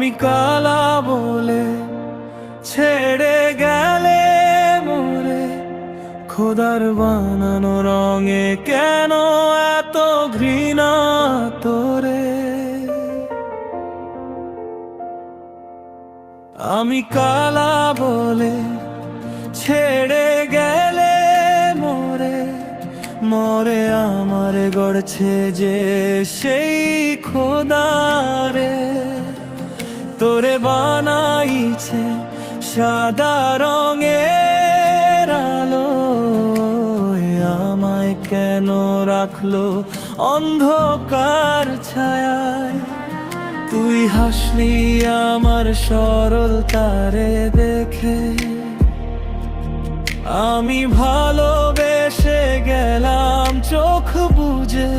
আমি কালা বলে ছেড়ে গেলে মোরে, খোদার বানানো রঙে কেন এত ঘৃণা তোরে? আমি কালা বলে ছেড়ে গেলে মোরে, মরে আমার গড়ছে যে সেই খোদারে, তোরে বানাইছে সাদা রঙের আলো, আমায় কেন রাখলো অন্ধকার ছায়ায়? তুই হাসলি আমার সরলতারে দেখে, আমি ভালোবেসে গেলাম চোখ বুজে,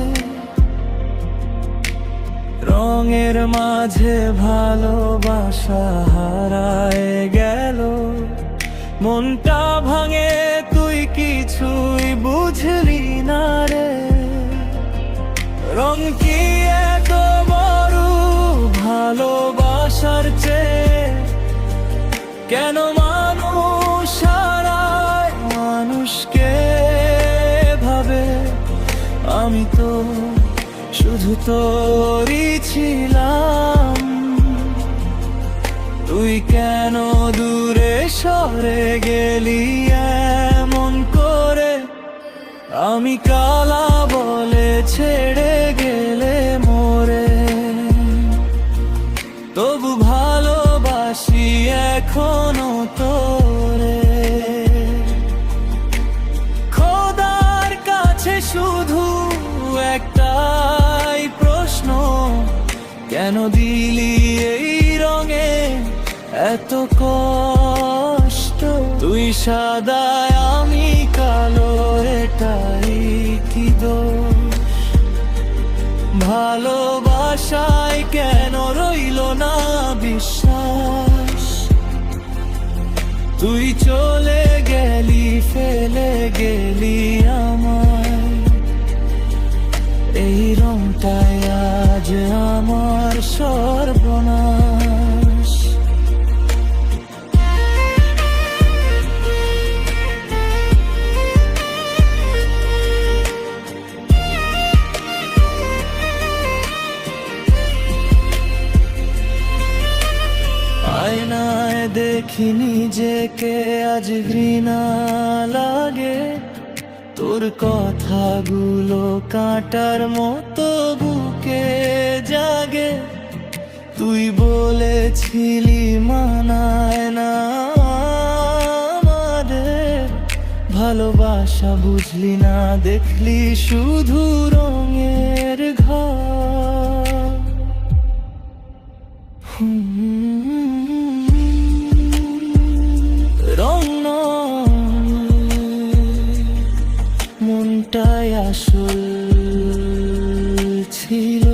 রঙের মাঝে ভালোবাসা হারায় গেল, মনটা ভাঙে তুই কিছুই বুঝলি না রে। রং কি এত বড় ভালোবাসার চেয়ে? কেন মানুষ হারায় মানুষকে ভাবে? আমি তো শুধু তোরই ছিলাম, তুই কেন দূরে সরে গেলি এমন করে? আমি কালা বলে ছেড়ে গেলে মোরে, তবু ভালোবাসি এখনো তোরে। খোদার কাছে শুধু একটাই প্রশ্ন, কেন দিলি এই রঙে এত কষ্ট? তুই সাদায় আমি কালো, এটাই কি দোষ? ভালোবাসায় কেন রইল না বিশ্বাস? তুই চলে গেলি ফেলে গেলি আমায়, এই রংটাই আজ আমার সর্বনাশ। আয়নায় দেখি নিজেকে আজ ঘৃণা লাগে, তোর কথাগুলো কাঁটার মতো বুকে জাগে। তুই বলেছিলি মানায় না আমাদের ভালোবাসা, বুঝলি না দেখলি শুধু রঙের ঘর। রং মনটাই আসল ছিল।